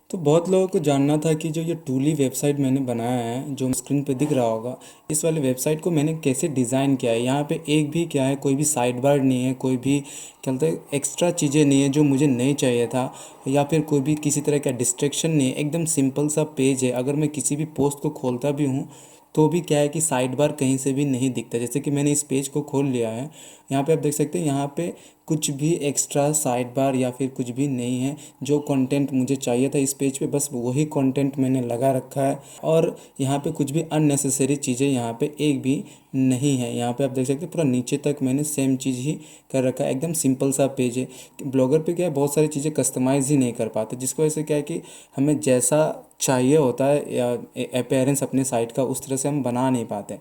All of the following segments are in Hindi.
तो बहुत लोगों को जानना था कि जो ये टूली वेबसाइट मैंने बनाया है, जो स्क्रीन पे दिख रहा होगा, इस वाले वेबसाइट को मैंने कैसे डिज़ाइन किया है। यहाँ पे एक भी क्या है, कोई भी साइड बार नहीं है, कोई भी क्या बोलते हैं एक्स्ट्रा चीज़ें नहीं है जो मुझे नहीं चाहिए था, या फिर कोई भी किसी तरह का डिस्ट्रैक्शन नहीं है। एकदम सिंपल सा पेज है। अगर मैं किसी भी पोस्ट को खोलता भी हूँ तो भी क्या है कि साइड बार कहीं से भी नहीं दिखता। जैसे कि मैंने इस पेज को खोल लिया है, यहाँ पे आप देख सकते हैं, यहाँ पे कुछ भी एक्स्ट्रा साइड बार या फिर कुछ भी नहीं है। जो कंटेंट मुझे चाहिए था इस पेज पे, बस वही कंटेंट मैंने लगा रखा है। और यहाँ पे कुछ भी अननेसेसरी चीज़ें यहाँ पे एक भी नहीं है। यहाँ पे आप देख सकते हैं पूरा नीचे तक मैंने सेम चीज़ ही कर रखा है। एकदम सिंपल सा पेज है। ब्लॉगर पे क्या है, बहुत सारी चीज़ें कस्टमाइज़ ही नहीं कर पाते, जिसकी वजह से क्या है कि हमें जैसा चाहिए होता है या अपीयरेंस अपने साइट का, उस तरह से हम बना नहीं पाते।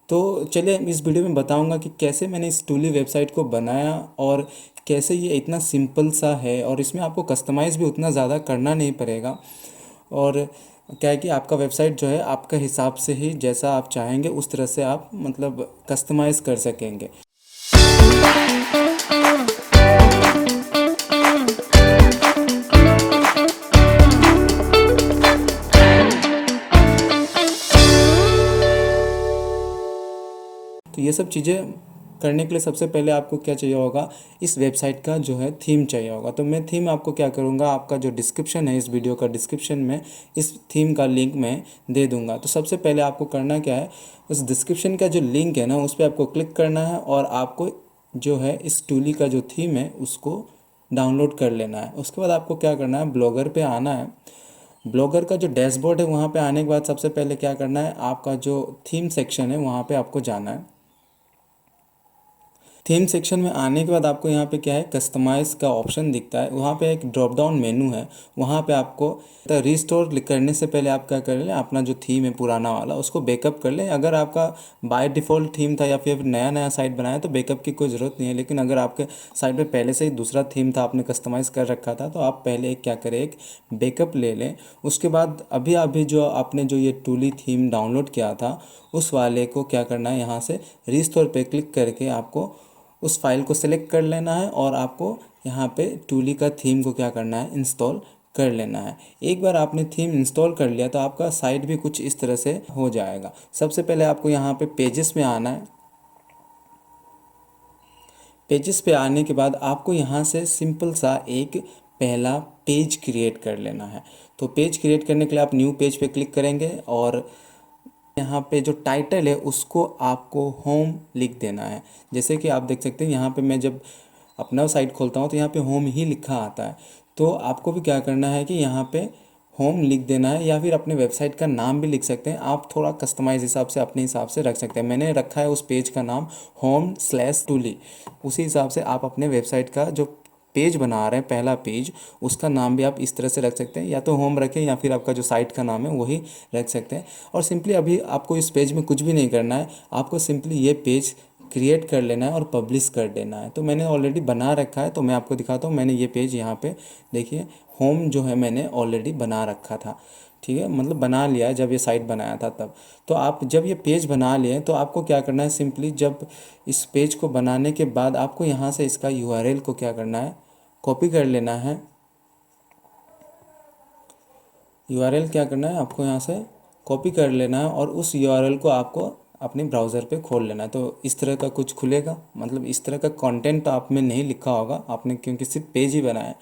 तो चलिए इस वीडियो में बताऊंगा कि कैसे मैंने इस टूली वेबसाइट को बनाया और कैसे ये इतना सिंपल सा है और इसमें आपको कस्टमाइज़ भी उतना ज़्यादा करना नहीं पड़ेगा। और क्या है कि आपका वेबसाइट जो है आपके हिसाब से ही जैसा आप चाहेंगे उस तरह से आप मतलब कस्टमाइज़ कर सकेंगे। तो ये सब चीज़ें करने के लिए सबसे पहले आपको क्या चाहिए होगा, इस वेबसाइट का जो है थीम चाहिए होगा। तो मैं थीम आपको क्या करूँगा, आपका जो डिस्क्रिप्शन है इस वीडियो का, डिस्क्रिप्शन में इस थीम का लिंक मैं दे दूँगा। तो सबसे पहले आपको करना क्या है, उस डिस्क्रिप्शन का जो लिंक है ना उस पर आपको क्लिक करना है और आपको जो है इस टूली का जो थीम है उसको डाउनलोड कर लेना है। उसके बाद आपको क्या करना है, ब्लॉगर पे आना है। ब्लॉगर का जो डैशबोर्ड है वहाँ पे आने के बाद सबसे पहले क्या करना है, आपका जो थीम सेक्शन है वहाँ पे आपको जाना है। थीम सेक्शन में आने के बाद आपको यहाँ पे क्या है, कस्टमाइज़ का ऑप्शन दिखता है। वहाँ पे एक ड्रॉप डाउन मेनू है, वहाँ पे आपको रीस्टोर करने से पहले आप क्या कर लें, अपना जो थीम है पुराना वाला उसको बैकअप कर लें। अगर आपका बाय डिफ़ॉल्ट थीम था या फिर नया नया साइट बनाया तो बैकअप की कोई ज़रूरत नहीं है। लेकिन अगर आपके साइट पे पहले से ही दूसरा थीम था, आपने कस्टमाइज़ कर रखा था, तो आप पहले एक क्या करें, एक बैकअप ले लें। उसके बाद अभी अभी जो आपने जो ये टूली थीम डाउनलोड किया था उस वाले को क्या करना है, यहाँ से रीस्टोर पे क्लिक करके आपको उस फाइल को सेलेक्ट कर लेना है और आपको यहाँ पे टूली का थीम को क्या करना है, इंस्टॉल कर लेना है। एक बार आपने थीम इंस्टॉल कर लिया तो आपका साइट भी कुछ इस तरह से हो जाएगा। सबसे पहले आपको यहाँ पे पेजेस में आना है। पेजेस पे आने के बाद आपको यहाँ से सिंपल सा एक पहला पेज क्रिएट कर लेना है। तो पेज क्रिएट करने के लिए आप न्यू पेज पे क्लिक करेंगे और यहाँ पे जो टाइटल है उसको आपको होम लिख देना है। जैसे कि आप देख सकते हैं यहाँ पे मैं जब अपना साइट खोलता हूँ तो यहाँ पे होम ही लिखा आता है। तो आपको भी क्या करना है कि यहाँ पे होम लिख देना है, या फिर अपने वेबसाइट का नाम भी लिख सकते हैं। आप थोड़ा कस्टमाइज हिसाब से अपने हिसाब से रख सकते हैं। मैंने रखा है उस पेज का नाम home/टूली। उसी हिसाब से आप अपने वेबसाइट का जो पेज बना रहे हैं, पहला पेज, उसका नाम भी आप इस तरह से रख सकते हैं। या तो होम रखें या फिर आपका जो साइट का नाम है वही रख सकते हैं। और सिंपली अभी आपको इस पेज में कुछ भी नहीं करना है, आपको सिंपली ये पेज क्रिएट कर लेना है और पब्लिश कर देना है। तो मैंने ऑलरेडी बना रखा है, तो मैं आपको दिखाता हूँ। मैंने ये पेज यहाँ पे देखिए, होम जो है मैंने ऑलरेडी बना रखा था। ठीक है, मतलब बना लिया है जब ये साइट बनाया था तब। तो आप जब ये पेज बना लिए तो आपको क्या करना है, सिंपली जब इस पेज को बनाने के बाद आपको यहाँ से इसका यूआरएल को क्या करना है, कॉपी कर लेना है। यूआरएल क्या करना है, आपको यहाँ से कॉपी कर लेना है और उस यूआरएल को आपको अपने ब्राउज़र पे खोल लेना है। तो इस तरह का कुछ खुलेगा, मतलब इस तरह का कंटेंट आप में नहीं लिखा होगा आपने, क्योंकि सिर्फ पेज ही बनाया है।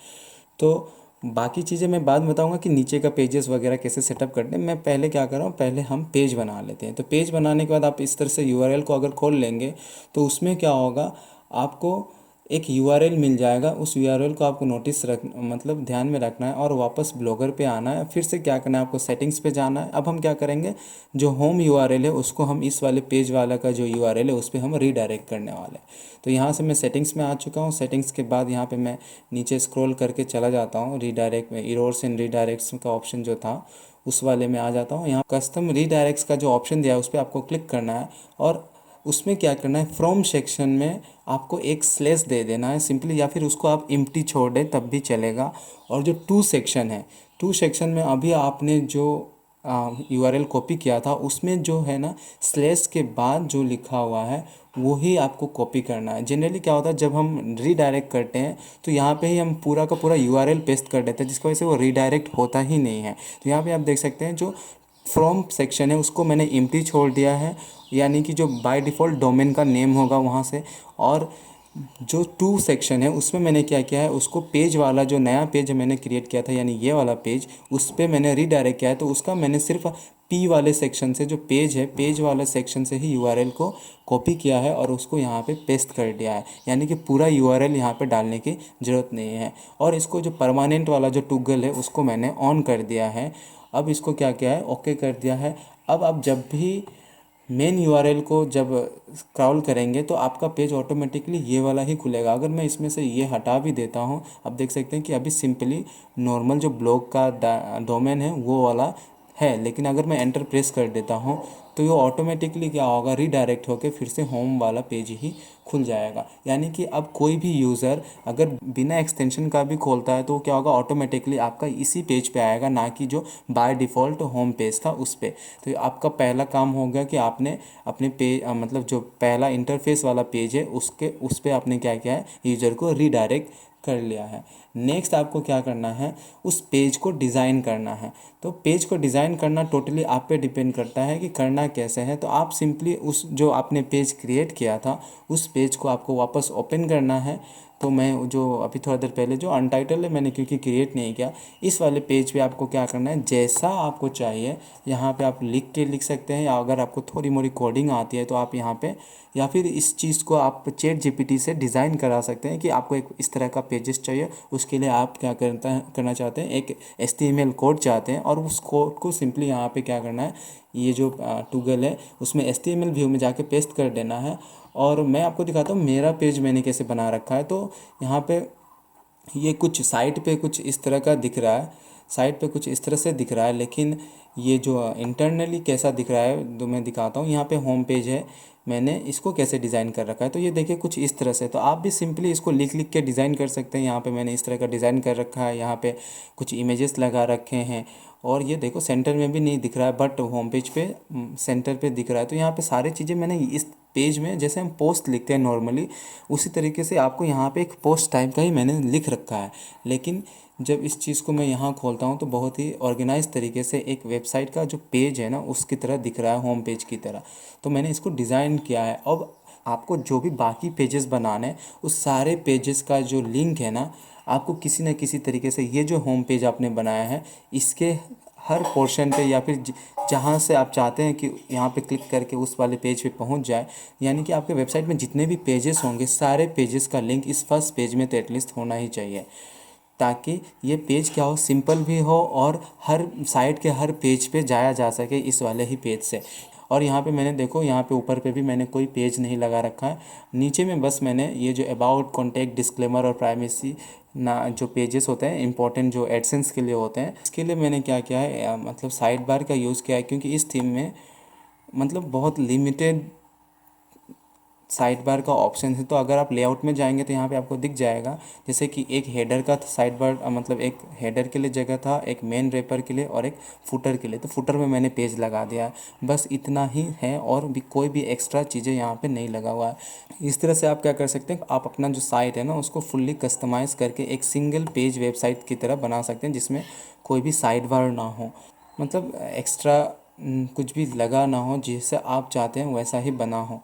तो बाकी चीज़ें मैं बाद में बताऊंगा कि नीचे का पेजेस वगैरह कैसे सेटअप करते हैं। मैं पहले क्या कर रहा हूँ, पहले हम पेज बना लेते हैं। तो पेज बनाने के बाद आप इस तरह से यूआरएल को अगर खोल लेंगे तो उसमें क्या होगा, आपको एक यूआरएल मिल जाएगा। उस यूआरएल को आपको नोटिस रख मतलब ध्यान में रखना है और वापस ब्लॉगर पे आना है। फिर से क्या करना है, आपको सेटिंग्स पे जाना है। अब हम क्या करेंगे, जो होम यूआरएल है उसको हम इस वाले पेज वाला का जो यूआरएल है उस पर हम रीडायरेक्ट करने वाले हैं। तो यहाँ से मैं सेटिंग्स में आ चुका हूँ। सेटिंग्स के बाद यहाँ पे मैं नीचे स्क्रॉल करके चला जाता हूँ, रीडायरेक्ट में इरोर्स एंड रीडायरेक्ट्स का ऑप्शन जो था उस वाले में आ जाता हूँ। यहाँ कस्टम रीडायरेक्ट्स का जो ऑप्शन दिया है उस पर आपको क्लिक करना है और उसमें क्या करना है, फ्रॉम सेक्शन में आपको एक स्लेश दे देना है सिंपली, या फिर उसको आप एम्प्टी छोड़ दें तब भी चलेगा। और जो टू सेक्शन है, टू सेक्शन में अभी आपने जो यूआरएल कॉपी किया था उसमें जो है ना स्लैश के बाद जो लिखा हुआ है वो ही आपको कॉपी करना है। जनरली क्या होता है जब हम रीडायरेक्ट करते हैं तो यहाँ पे ही हम पूरा का पूरा यूआरएल पेस्ट कर देते हैं, जिसकी वजह से वो रीडायरेक्ट होता ही नहीं है। तो यहाँ पे आप देख सकते हैं जो फ्रॉम सेक्शन है उसको मैंने एम्प्टी छोड़ दिया है, यानी कि जो बाय डिफ़ॉल्ट डोमेन का नेम होगा वहाँ से। और जो टू सेक्शन है उसमें मैंने क्या किया है, उसको पेज वाला जो नया पेज मैंने क्रिएट किया था यानी ये वाला पेज, उस पर मैंने रीडायरेक्ट किया है। तो उसका मैंने सिर्फ पी वाले सेक्शन से, जो पेज है पेज वाले सेक्शन से ही यूआरएल को कॉपी किया है और उसको यहाँ पे पेस्ट कर दिया है, यानी कि पूरा यूआरएल यहाँ पे डालने की ज़रूरत नहीं है। और इसको जो परमानेंट वाला जो टूगल है उसको मैंने ऑन कर दिया है। अब इसको क्या किया है, ओके कर दिया है। अब आप जब भी मेन यूआरएल को जब स्क्रॉल करेंगे तो आपका पेज ऑटोमेटिकली ये वाला ही खुलेगा। अगर मैं इसमें से ये हटा भी देता हूँ, आप देख सकते हैं कि अभी सिंपली नॉर्मल जो ब्लॉग का डोमेन है वो वाला है, लेकिन अगर मैं एंटर प्रेस कर देता हूँ तो ये ऑटोमेटिकली क्या होगा, रीडायरेक्ट होकर फिर से होम वाला पेज ही खुल जाएगा। यानी कि अब कोई भी यूज़र अगर बिना एक्सटेंशन का भी खोलता है तो क्या होगा, ऑटोमेटिकली आपका इसी पेज पे आएगा, ना कि जो बाय डिफ़ॉल्ट होम पेज था उस पे। तो आपका पहला काम हो गया कि आपने अपने पेज मतलब जो पहला इंटरफेस वाला पेज है उस पे आपने क्या किया है, यूज़र को रीडायरेक्ट कर लिया है। नेक्स्ट आपको क्या करना है, उस पेज को डिज़ाइन करना है। तो पेज को डिज़ाइन करना टोटली आप पे डिपेंड करता है कि करना कैसे है। तो आप सिंपली उस जो आपने पेज क्रिएट किया था उस पेज को आपको वापस ओपन करना है। तो मैं जो अभी थोड़ा देर पहले जो अनटाइटल है मैंने क्योंकि क्रिएट नहीं किया, इस वाले पेज पे आपको क्या करना है, जैसा आपको चाहिए यहाँ पे आप लिख सकते हैं, या अगर आपको थोड़ी मोड़ी कोडिंग आती है तो आप यहाँ पे, या फिर इस चीज़ को आप चैट जीपीटी से डिज़ाइन करा सकते हैं कि आपको एक इस तरह का पेजेस चाहिए। उसके लिए आप क्या करना चाहते हैं, एक एचटीएमएल कोड चाहते हैं और उस कोड को सिंपली यहाँ पे क्या करना है, ये जो टूगल है उसमें एचटीएमएल व्यू में जाके पेस्ट कर देना है। और मैं आपको दिखाता हूँ मेरा पेज मैंने कैसे बना रखा है। तो यहाँ पे ये कुछ साइट पे कुछ इस तरह का दिख रहा है, साइट पे कुछ इस तरह से दिख रहा है, लेकिन ये जो इंटरनली कैसा दिख रहा है तो मैं दिखाता हूँ। यहाँ पे होम पेज है, मैंने इसको कैसे डिज़ाइन कर रखा है। तो ये देखिए कुछ इस तरह से, तो आप भी सिंपली इसको लिख लिख के डिज़ाइन कर सकते हैं। यहाँ पे मैंने इस तरह का डिज़ाइन कर रखा है, यहाँ पे कुछ इमेजेस लगा रखे हैं और ये देखो सेंटर में भी नहीं दिख रहा है बट होम पेज पे सेंटर पे दिख रहा है। तो यहाँ पे सारी चीज़ें मैंने इस पेज में, जैसे हम पोस्ट लिखते हैं नॉर्मली, उसी तरीके से आपको यहाँ पे एक पोस्ट टाइप का ही मैंने लिख रखा है। लेकिन जब इस चीज़ को मैं यहाँ खोलता हूँ तो बहुत ही ऑर्गेनाइज तरीके से एक वेबसाइट का जो पेज है ना उसकी तरह दिख रहा है, होम पेज की तरह। तो मैंने इसको डिज़ाइन किया है। अब आपको जो भी बाकी पेजेस बनाने हैं उस सारे पेजेस का जो लिंक है ना, आपको किसी न किसी तरीके से ये जो होम पेज आपने बनाया है इसके हर पोर्शन पे, या फिर जहाँ से आप चाहते हैं कि यहाँ पे क्लिक करके उस वाले पेज पे पहुँच जाए, यानी कि आपके वेबसाइट में जितने भी पेजेस होंगे सारे पेजेस का लिंक इस फर्स्ट पेज में तो एटलीस्ट होना ही चाहिए, ताकि ये पेज क्या हो, सिंपल भी हो और हर साइट के हर पेज पे जाया जा सके इस वाले ही पेज से। और यहाँ पे मैंने देखो, यहाँ पे ऊपर पे भी मैंने कोई पेज नहीं लगा रखा है, नीचे में बस मैंने ये जो अबाउट, कॉन्टैक्ट, डिस्क्लेमर और प्राइवेसी ना जो पेजेस होते हैं इंपॉर्टेंट जो एडसेंस के लिए होते हैं, इसके लिए मैंने क्या किया है, मतलब साइड बार का यूज़ किया है, क्योंकि इस थीम में मतलब बहुत लिमिटेड साइड बार का ऑप्शन है। तो अगर आप लेआउट में जाएंगे तो यहाँ पे आपको दिख जाएगा, जैसे कि एक हेडर का साइड बार, मतलब एक हेडर के लिए जगह था, एक मेन रेपर के लिए और एक फुटर के लिए। तो फुटर में मैंने पेज लगा दिया है, बस इतना ही है और भी कोई भी एक्स्ट्रा चीज़ें यहाँ पे नहीं लगा हुआ है। इस तरह से आप क्या कर सकते हैं, आप अपना जो साइट है ना उसको फुल्ली कस्टमाइज़ करके एक सिंगल पेज वेबसाइट की तरह बना सकते हैं, जिसमें कोई भी साइड बार ना हो, मतलब एक्स्ट्रा कुछ भी लगा ना हो, जिससे आप चाहते हैं वैसा ही बना हो।